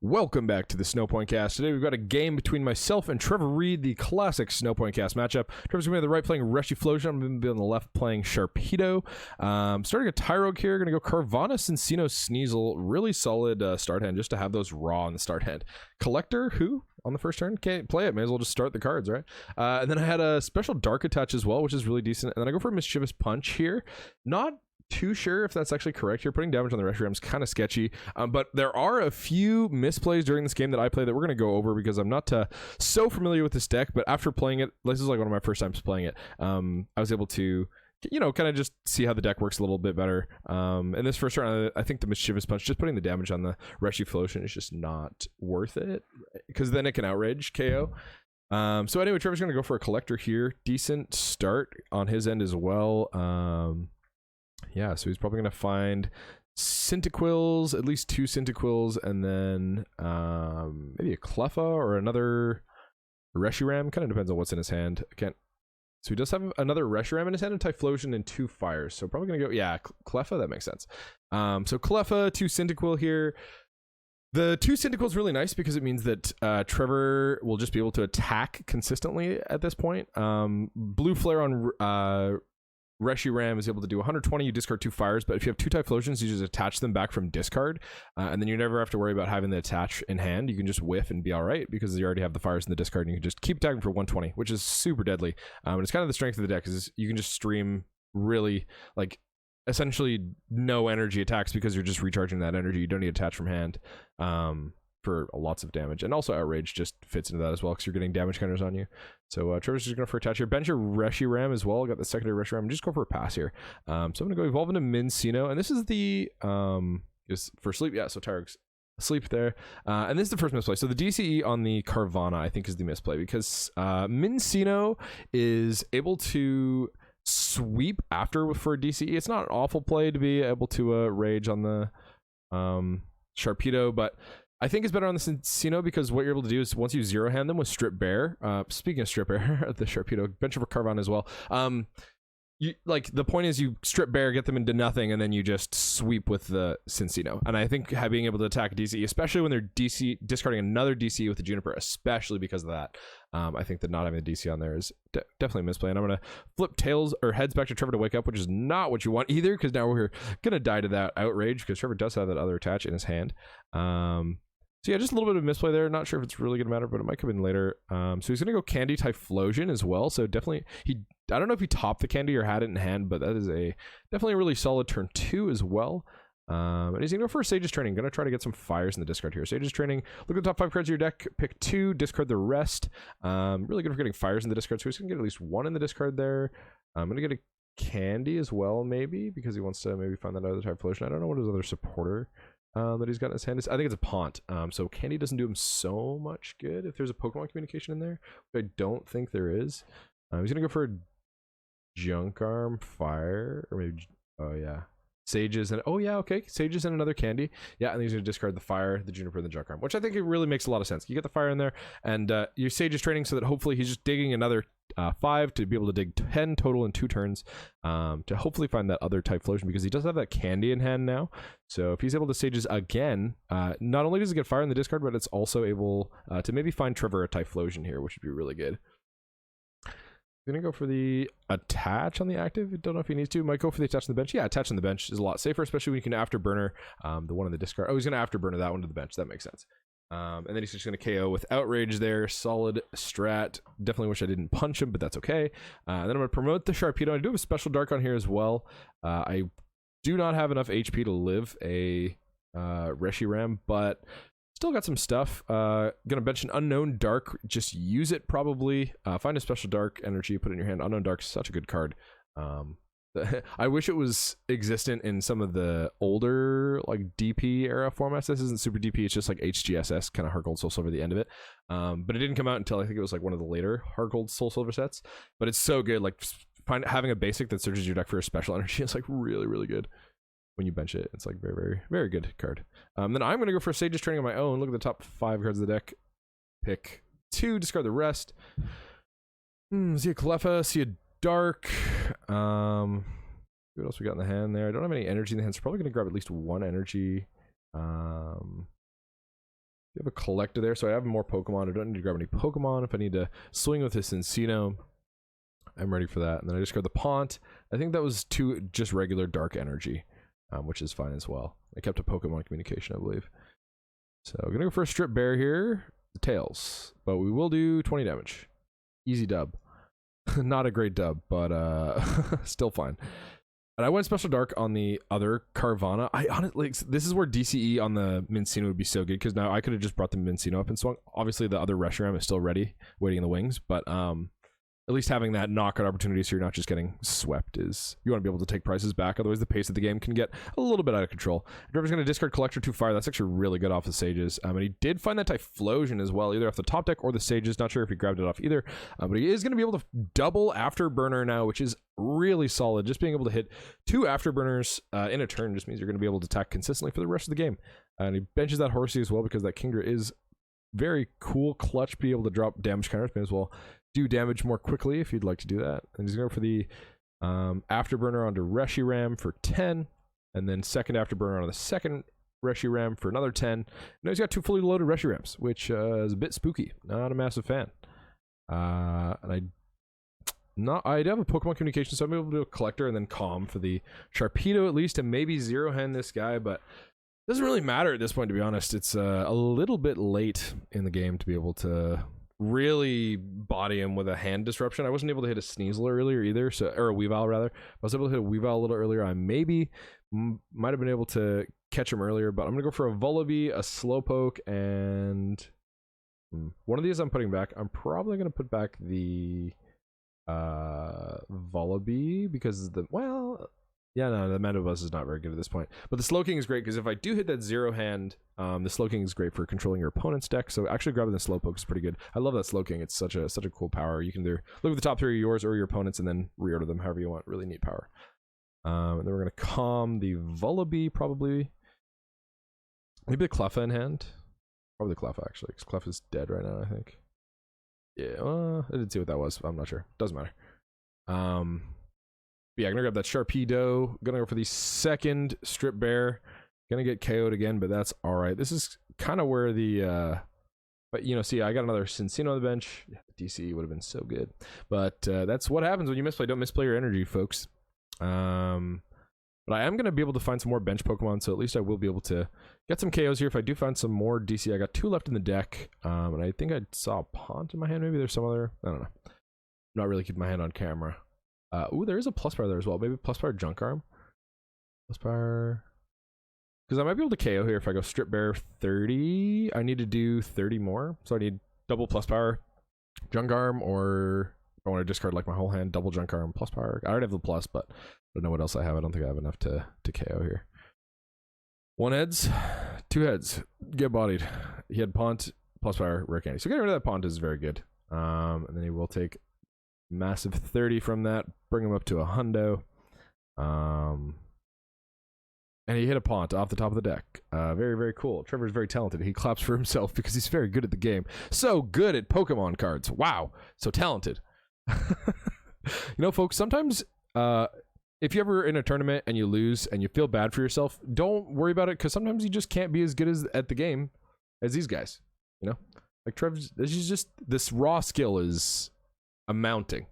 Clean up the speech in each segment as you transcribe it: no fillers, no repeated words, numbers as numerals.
Welcome back to the Snowpoint Cast. Today we've got a game between myself and Trev I, the classic Snowpoint Cast matchup. Trevor's going to be on the right playing Reshiphlosion. I'm going to be on the left playing Sharpedo. Starting a Tyrogue here. Going to go Carvana, Cincino, Sneasel. Really solid start hand just to have those raw in the start hand. Collector, who on the first turn can't play it. May as well just start the cards, right? And then I had a special Dark Attach as well, which is really decent. And then I go for a Mischievous Punch here. Not too sure if that's actually correct here. Putting damage on the Reshiram is kind of sketchy, but there are a few misplays during this game that I play that we're going to go over because I'm not so familiar with this deck, but after playing it, this is like one of my first times playing it, I was able to, you know, kind of just see how the deck works a little bit better. In this first round, I think the Mischievous Punch, just putting the damage on the Reshiphlosion is just not worth it, because then it can outrage KO. So anyway, Trevor's going to go for a Collector here. Decent start on his end as well. Yeah, so he's probably going to find Cyndaquils, at least 2 Cyndaquils, and then maybe a Cleffa or another Reshiram. Kind of depends on what's in his hand. So he does have another Reshiram in his hand, and Typhlosion, and 2 Fires. So probably going to go, yeah, Cleffa, that makes sense. So Cleffa, 2 Cyndaquil here. The 2 Cyndaquil is really nice because it means that Trevor will just be able to attack consistently at this point. Blue Flare on Reshiram is able to do 120. You discard 2 Fires, but if you have 2 Typhlosions, you just attach them back from discard, and then you never have to worry about having the attach in hand. You can just whiff and be all right because you already have the Fires in the discard, and you can just keep attacking for 120, which is super deadly. And it's kind of the strength of the deck, is you can just stream really, like, essentially no energy attacks because you're just recharging that energy. You don't need attach from hand for lots of damage, and also Outrage just fits into that as well because you're getting damage counters on you. So Trevor's just going for attach here. Bench your Reshiram as well. Got the secondary Reshiram. Just go for a pass here. So I'm going to go Evolve into Mincino, and this is the is for sleep. Yeah, so Tyrogue's asleep there, and this is the first misplay. So the DCE on the Carvana, I think, is the misplay because Mincino is able to sweep after for a DCE. It's not an awful play to be able to rage on the Sharpedo, but I think it's better on the Cincino because what you're able to do is once you zero hand them with Strip Bear, speaking of Strip Bear, the Sharpedo, bench over Carvana as well. You, like, the point is you Strip Bear, get them into nothing, and then you just sweep with the Cincino. And I think being able to attack DC, especially when they're discarding another DC with the Juniper, especially because of that, I think that not having the DC on there is definitely a misplay. And I'm going to flip tails or heads back to Trevor to wake up, which is not what you want either, because now we're going to die to that Outrage, because Trevor does have that other attach in his hand. So yeah, just a little bit of misplay there. Not sure if it's really gonna matter, but it might come in later. So he's gonna go Candy Typhlosion as well. So definitely, I don't know if he topped the Candy or had it in hand, but that is definitely a really solid turn 2 as well. And he's gonna go for Sage's Training. Gonna try to get some Fires in the discard here. Sage's Training. Look at the top 5 cards of your deck. Pick 2, discard the rest. Really good for getting Fires in the discard. So he's gonna get at least 1 in the discard there. I'm gonna get a Candy as well, maybe, because he wants to maybe find that other Typhlosion. I don't know what his other supporter that he's got in his hand is. I think it's a Pont. So Candy doesn't do him so much good if there's a Pokemon communication in there, but I don't think there is. He's gonna go for a Junk Arm Fire, or maybe, oh yeah, Sages, and oh yeah, okay, Sages and another Candy. Yeah, and then he's gonna discard the Fire, the Juniper, and the Junk Arm, which I think it really makes a lot of sense. You get the Fire in there, and your Sages Training so that hopefully he's just digging another 5 to be able to dig 10 total in 2 turns, to hopefully find that other Typhlosion, because he does have that Candy in hand now. So if he's able to Sages again, not only does he get Fire in the discard, but it's also able to maybe find Trevor a Typhlosion here, which would be really good. I'm gonna go for the attach on the active. I don't know if he needs to. Might go for the attach on the bench. Yeah, attach on the bench is a lot safer, especially when you can afterburner the one on the discard. Oh, he's gonna afterburner that one to the bench. That makes sense. And then he's just going to KO with Outrage there. Solid strat. Definitely wish I didn't punch him, but that's okay. Then I'm going to promote the Sharpedo. I do have a special Dark on here as well. I do not have enough HP to live a Reshiram, but still got some stuff. Gonna bench an Unknown Dark. Just use it probably. Find a special Dark energy, put it in your hand. Unknown Dark is such a good card. I wish it was existent in some of the older like DP era formats. This isn't super DP, it's just like HGSS, kind of Heart Gold Soul Silver at the end of it. But it didn't come out until I think it was like one of the later Heart Gold Soul Silver sets. But it's so good. Like having a basic that searches your deck for a special energy is like really, really good. When you bench it, it's like very, very, very good card. Then I'm gonna go for Sage's Training on my own. Look at the top 5 cards of the deck. Pick 2, discard the rest. See a Cleffa, see a Dark. what else we got in the hand there? I don't have any energy in the hand, so probably going to grab at least one energy. You have a collector there, so I have more Pokemon. I don't need to grab any Pokemon. If I need to swing with this Encino, I'm ready for that. And then I just grab the Pont. I think that was 2 just regular dark energy, which is fine as well. I kept a Pokemon communication, I believe. So I'm going to go for a Strip Bear here. The Tails. But we will do 20 damage. Easy dub. Not a great dub, but still fine. And I went Special Dark on the other Carvana. I honestly, this is where DCE on the Mincino would be so good, because now I could have just brought the Mincino up and swung. Obviously, the other Reshiram is still ready, waiting in the wings, but at least having that knockout opportunity so you're not just getting swept is... You want to be able to take prizes back, otherwise the pace of the game can get a little bit out of control. Trevor's going to discard Collector to fire. That's actually really good off the Sages. And he did find that Typhlosion as well, either off the top deck or the Sages. Not sure if he grabbed it off either. But he is going to be able to double Afterburner now, which is really solid. Just being able to hit 2 Afterburners in a turn just means you're going to be able to attack consistently for the rest of the game. And he benches that Horsey as well, because that Kingdra is very cool, clutch, be able to drop damage counters. May as well do damage more quickly if you'd like to do that. And he's going for the Afterburner onto Reshiram for 10, and then second Afterburner on the second Reshiram for another 10. Now he's got 2 fully loaded Reshirams, which is a bit spooky. Not a massive fan. And I do have a Pokemon communication, so I'm able to do a Collector and then Calm for the Sharpedo at least, and maybe Zero Hand this guy, but it doesn't really matter at this point, to be honest. It's a little bit late in the game to be able to really body him with a hand disruption. I wasn't able to hit a Sneasel earlier either, or a Weavile rather. I was able to hit a Weavile a little earlier. I maybe might have been able to catch him earlier, but I'm gonna go for a Vullaby, a Slowpoke, and one of these I'm putting back. I'm probably gonna put back the Vullaby, because the the Mandibuzz is not very good at this point. But the Slowking is great, because if I do hit that Zero Hand, the Slowking is great for controlling your opponent's deck. So actually grabbing the Slowpoke is pretty good. I love that Slowking. It's such a cool power. You can either look at the top 3 of yours or your opponent's and then reorder them however you want. Really neat power. And then we're going to calm the Vullaby, probably. Maybe the Cleffa in hand. Probably the Cleffa, actually, because Cleffa is dead right now, I think. Yeah, I didn't see what that was. I'm not sure. Doesn't matter. Yeah, I'm gonna grab that Sharpedo. Gonna go for the second Strip Bear. Gonna get KO'd again, but that's alright. This is kind of where the but you know, see, I got another Cincino on the bench. Yeah, the DCE would have been so good. But that's what happens when you misplay. Don't misplay your energy, folks. But I am gonna be able to find some more bench Pokemon, so at least I will be able to get some KOs here. If I do find some more DC, I got 2 left in the deck. And I think I saw a Pont in my hand. Maybe there's some other, I don't know. I'm not really keeping my hand on camera. Ooh, there is a Plus Power there as well. Maybe Plus Power Junk Arm. Plus Power. Because I might be able to KO here if I go Strip Bear 30. I need to do 30 more. So I need double Plus Power Junk Arm, or if I want to discard like my whole hand, double Junk Arm, Plus Power. I already have the Plus, but I don't know what else I have. I don't think I have enough to KO here. 1 heads, 2 heads. Get bodied. He had Pont, Plus Power, Rare Candy. So getting rid of that Pont is very good. And then he will take massive 30 from that, bring him up to a hundo. And he hit a Pont off the top of the deck. Very, very cool. Trevor's very talented. He claps for himself because he's very good at the game. So good at Pokemon cards. Wow. So talented. You know, folks, sometimes if you're ever in a tournament and you lose and you feel bad for yourself, don't worry about it, because sometimes you just can't be as good as at the game as these guys. You know? Like Trevor's, this raw skill is amounting.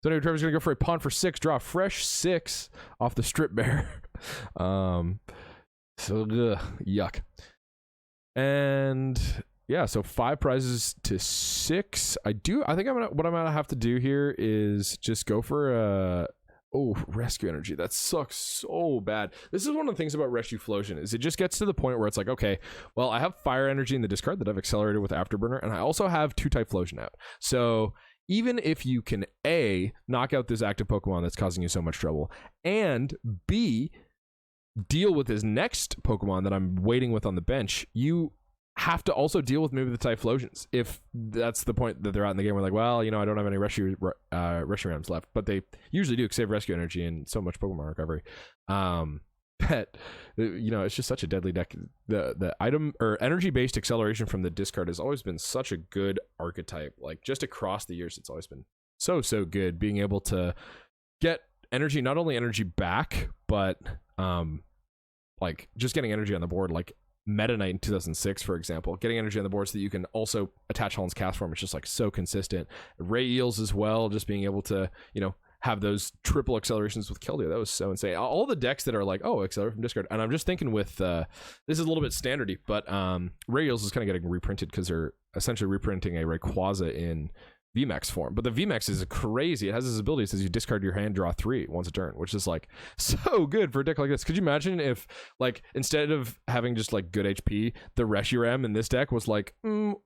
So anyway, Trevor's gonna go for a Pont for 6, draw a fresh 6 off the Strip Bear. Yuck. And yeah, so 5 prizes to 6. I think what I'm gonna have to do here is just go for a rescue energy. That sucks so bad. This is one of the things about Reshiphlosion, is it just gets to the point where it's like, okay, well, I have fire energy in the discard that I've accelerated with Afterburner, and I also have 2 Typhlosion out. So even if you can A, knock out this active Pokemon that's causing you so much trouble, and B, deal with his next Pokemon that I'm waiting with on the bench, you have to also deal with maybe the Typhlosions. If that's the point that they're out in the game, we're like, well, you know, I don't have any Reshirams left, but they usually do save rescue energy and so much Pokemon recovery. But you know, it's just such a deadly deck. The item or energy based acceleration from the discard has always been such a good archetype. Like just across the years, it's always been so good. Being able to get energy, not only energy back, but like just getting energy on the board, like Meta Knight in 2006, for example, getting energy on the board so that you can also attach Holland's Cast Form. It's just like so consistent. Ray Eels as well, just being able to, you know, have those triple accelerations with Keldeo. That was so insane. All the decks that are like, oh, accelerate from discard. And I'm just thinking with, this is a little bit standardy, but Ray Eels is kind of getting reprinted because they're essentially reprinting a Rayquaza in VMAX form. But the VMAX is crazy. It has this ability that says you discard your hand, draw 3 once a turn, which is like so good for a deck like this. Could you imagine if, like, instead of having just like good HP, the Reshiram in this deck was like,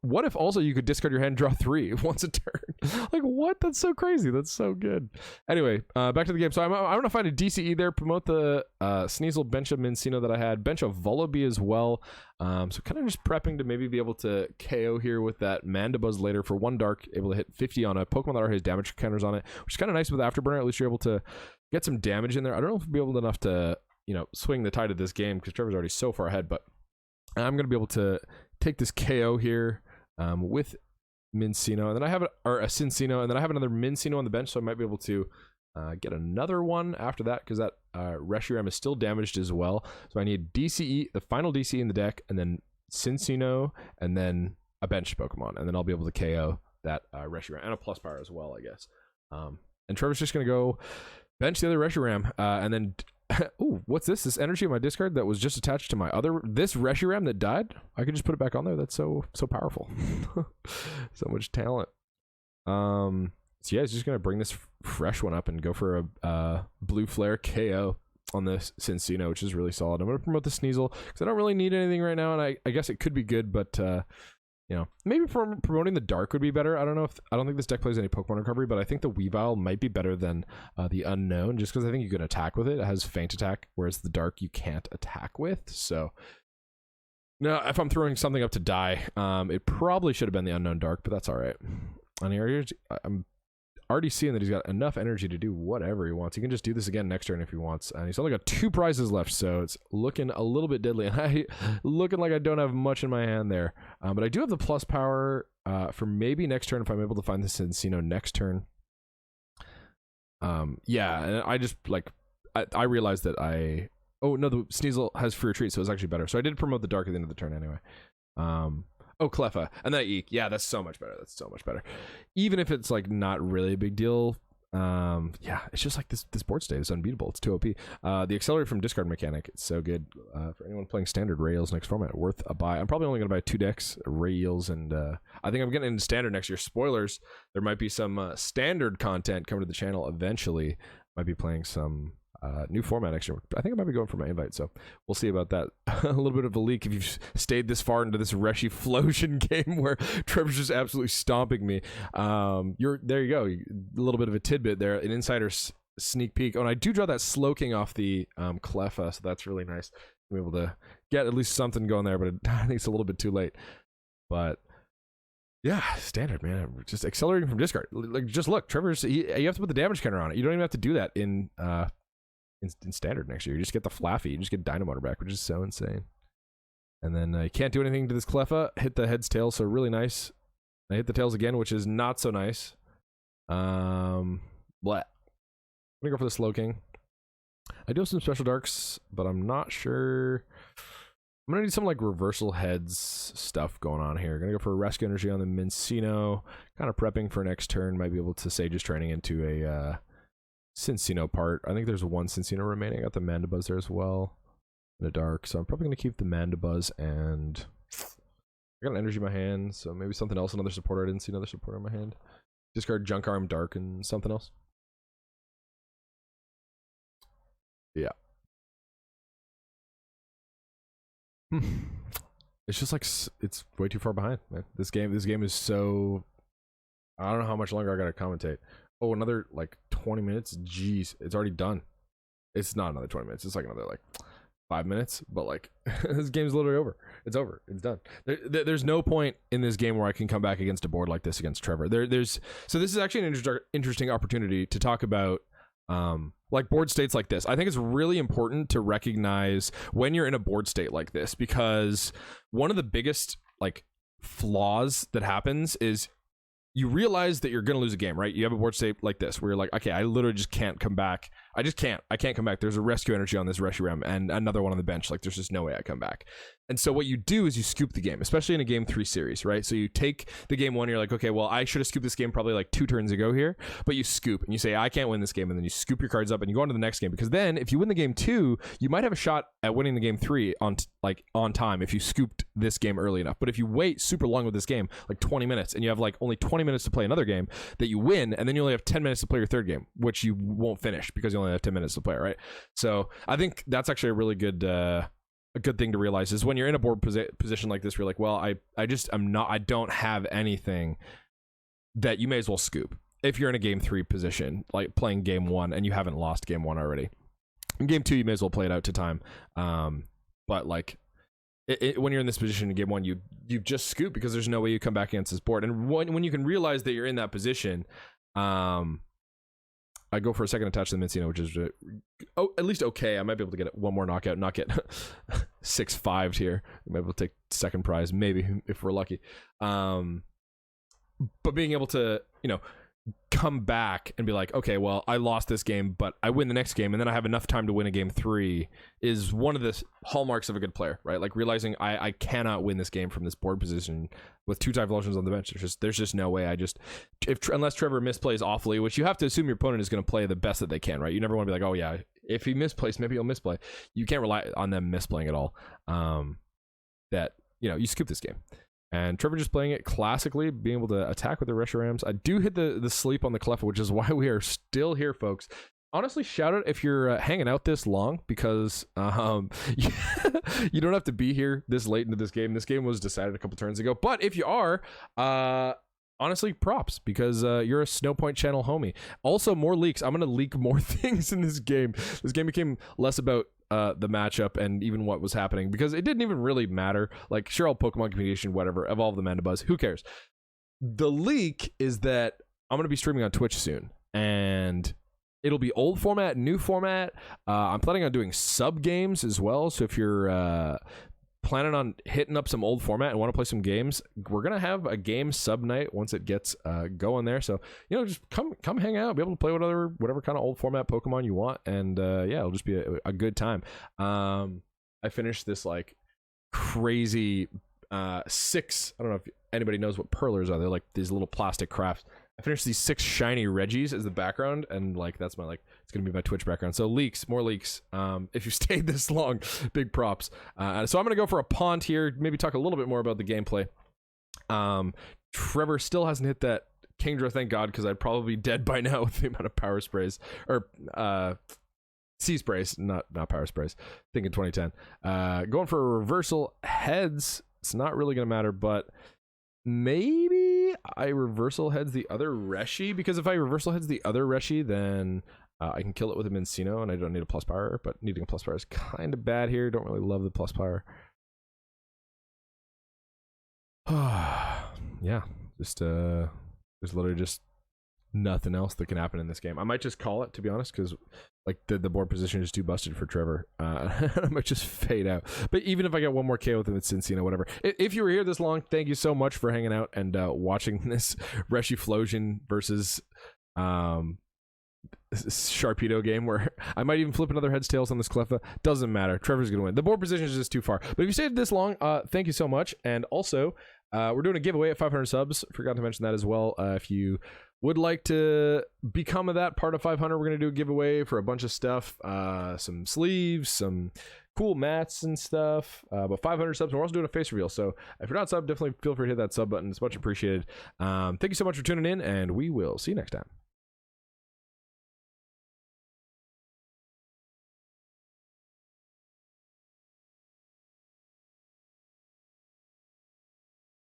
what if also you could discard your hand, draw 3 once a turn? Like, what? That's so crazy. That's so good. Anyway, back to the game. So I'm going to find a DCE there, promote the Sneasel, bench of Mincino that I had, bench of Vullaby as well. So kind of just prepping to maybe be able to KO here with that Mandibuzz later for 1 dark, able to hit 50 on a Pokemon that already has damage counters on it, which is kind of nice with Afterburner. At least you're able to get some damage in there. I don't know if we'll be able enough to, you know, swing the tide of this game because Trevor's already so far ahead, but I'm going to be able to take this KO here with Mincino, and then I have a Cincino, and then I have another Mincino on the bench, so I might be able to get another one after that because that Reshiram is still damaged as well. So I need DCE, the final DCE in the deck, and then Cincino, and then a bench Pokemon, and then I'll be able to KO that Reshiram and a plus power as well, I guess. And Trevor's just gonna go bench the other Reshiram, and then ooh, what's this? This energy on my discard that was just attached to my other Reshiram that died. I could just put it back on there. That's so powerful. So much talent. So yeah, he's just gonna bring this fresh one up and go for a blue flare KO on this Cincino, which is really solid. I'm gonna promote the Sneasel because I don't really need anything right now, and I guess it could be good, but you know, maybe promoting the Dark would be better. I don't think this deck plays any Pokemon recovery, but I think the Weavile might be better than the Unknown, just because I think you can attack with it. It has Feint Attack, whereas the Dark you can't attack with. So now, if I'm throwing something up to die, it probably should have been the Unknown Dark, but that's all right. On here, I'm already seeing that he's got enough energy to do whatever he wants. He can just do this again next turn if he wants. And he's only got 2 prizes left, so it's looking a little bit deadly. And looking like I don't have much in my hand there. But I do have the plus power for maybe next turn if I'm able to find this Cincino next turn. Yeah, and I just, like, I realized that oh, no, the Sneasel has free retreat, so it's actually better. So I did promote the Dark at the end of the turn anyway. Oh, Cleffa. And that Eek. Yeah, that's so much better. That's so much better. Even if it's, like, not really a big deal. Yeah, it's just like this board state is unbeatable. It's too OP. The Accelerate from Discard mechanic, it's so good. For anyone playing Standard Rails next format, worth a buy. I'm probably only going to buy 2 decks, Rails, and I think I'm getting into Standard next year. Spoilers, there might be some Standard content coming to the channel eventually. Might be playing some new format next year. I think I might be going for my invite, so we'll see about that. A little bit of a leak if you've stayed this far into this Reshiphlosion game where Trevor's just absolutely stomping me. There you go. A little bit of a tidbit there, an insider sneak peek. Oh, and I do draw that Slowking off the Cleffa, so that's really nice. I'm able to get at least something going there, but I think it's a little bit too late. But yeah, Standard, man. Just accelerating from discard. Like, just look, Trevor's. You have to put the damage counter on it. You don't even have to do that in Standard next year. You just get the Flaffy. You just get Dynamotor back, which is so insane. And then you can't do anything to this Cleffa. Hit the heads, tails, so really nice. I hit the tails again, which is not so nice. I'm gonna go for the Slowking. I do have some special darks, but I'm not sure. I'm gonna need some like reversal heads stuff going on here. Gonna go for a rescue energy on the Mincino. Kind of prepping for next turn. Might be able to Sage's training into a Cincino part. I think there's 1 Cincino remaining. I got the Mandibuzz there as well. And a dark. So I'm probably gonna keep the Mandibuzz, and I got an energy in my hand, so maybe something else, another supporter. I didn't see another supporter in my hand. Discard Junk Arm, Dark, and something else. Yeah. It's just like, it's way too far behind, man. This game is so, I don't know how much longer I gotta commentate. Oh, another like 20 minutes. Jeez, it's already done. It's not another 20 minutes. It's like another like 5 minutes, but like this game's literally over. It's over. It's done. There's no point in this game where I can come back against a board like this against Trevor. So this is actually an interesting opportunity to talk about like board states like this. I think it's really important to recognize when you're in a board state like this, because one of the biggest like flaws that happens is you realize that you're going to lose a game, right? You have a board state like this where you're like, okay, I literally just can't come back. I just can't. I can't come back. There's a rescue energy on this Reshiram and another one on the bench. Like, there's just no way I come back. And so what you do is you scoop the game, especially in a game 3 series, right? So you take the game 1, you're like, okay, well, I should have scooped this game probably like 2 turns ago here, but you scoop and you say, I can't win this game, and then you scoop your cards up and you go on to the next game, because then if you win the game 2, you might have a shot at winning the game 3 on time if you scooped this game early enough. But if you wait super long with this game, like 20 minutes, and you have like only 20 minutes to play another game that you win, and then you only have 10 minutes to play your third game, which you won't finish because you only have 10 minutes to play, right? So I think that's actually a really good a good thing to realize, is when you're in a board position like this, you're like, well, I don't have anything, that you may as well scoop if you're in a game 3 position, like playing game 1 and you haven't lost game 1 already. In game 2, you may as well play it out to time. But like when you're in this position in game 1, you just scoop, because there's no way you come back against this board. And when you can realize that you're in that position, I go for a second attach to the Mincino, which is at least okay. I might be able to get one more knockout, not get 6-5'd here. I might be able to take second prize, maybe, if we're lucky. But being able to, come back and be like, okay, well, I lost this game, but I win the next game, and then I have enough time to win a game 3, is one of the hallmarks of a good player, right? Like realizing I cannot win this game from this board position with 2 Typhlosions on the bench. There's just no way. Unless Trevor misplays awfully, which you have to assume your opponent is going to play the best that they can, right? You never want to be like, oh yeah, if he misplays, maybe he'll misplay. You can't rely on them misplaying at all. You scoop this game. And Trevor just playing it classically, being able to attack with the Reshirams. I do hit the sleep on the Cleffa, which is why we are still here, folks. Honestly, shout out if you're hanging out this long, because you don't have to be here this late into this game. This game was decided a couple turns ago. But if you are, honestly, props, because you're a Snowpoint channel homie. Also, more leaks. I'm going to leak more things in this game. This game became less about the matchup and even what was happening, because it didn't even really matter. Like, sure, all Pokemon communication, whatever, evolve the Mandibuzz, who cares? The leak is that I'm going to be streaming on Twitch soon, and it'll be old format, new format. I'm planning on doing sub games as well, so if you're planning on hitting up some old format and want to play some games, we're gonna have a game sub night once it gets going there. So just come hang out, be able to play with whatever kind of old format Pokemon you want, and yeah, it'll just be a good time. I finished this like crazy 6, I don't know if anybody knows what perlers are. They're like these little plastic crafts. I finished these 6 shiny Reggies as the background, and like that's my it's gonna be my Twitch background. So more leaks. If you stayed this long, big props. So I'm gonna go for a pond here, maybe talk a little bit more about the gameplay. Trevor still hasn't hit that Kingdra, thank God, because I'd probably be dead by now with the amount of power sprays, or sea sprays, not power sprays. Thinking 2010. Going for a reversal heads. It's not really gonna matter, but maybe I reversal heads the other Reshi, because if I reversal heads the other Reshi, then I can kill it with a Mincino, and I don't need a plus power, but needing a plus power is kind of bad here. Don't really love the plus power. Yeah, there's literally just nothing else that can happen in this game. I might just call it, to be honest, because like the board position is too busted for Trevor. I might just fade out. But even if I get one more KO with Cincinnati, whatever. If you were here this long, thank you so much for hanging out and watching this Reshiphlosion versus Sharpedo game, where I might even flip another heads tails on this Cleffa. Doesn't matter. Trevor's gonna win. The board position is just too far. But if you stayed this long, thank you so much. And also, we're doing a giveaway at 500 subs. Forgot to mention that as well. If you would like to become that part of 500, we're going to do a giveaway for a bunch of stuff, some sleeves, some cool mats and stuff, but 500 subs, and we're also doing a face reveal. So if you're not subbed, definitely feel free to hit that sub button. It's much appreciated. Thank you so much for tuning in, and we will see you next time.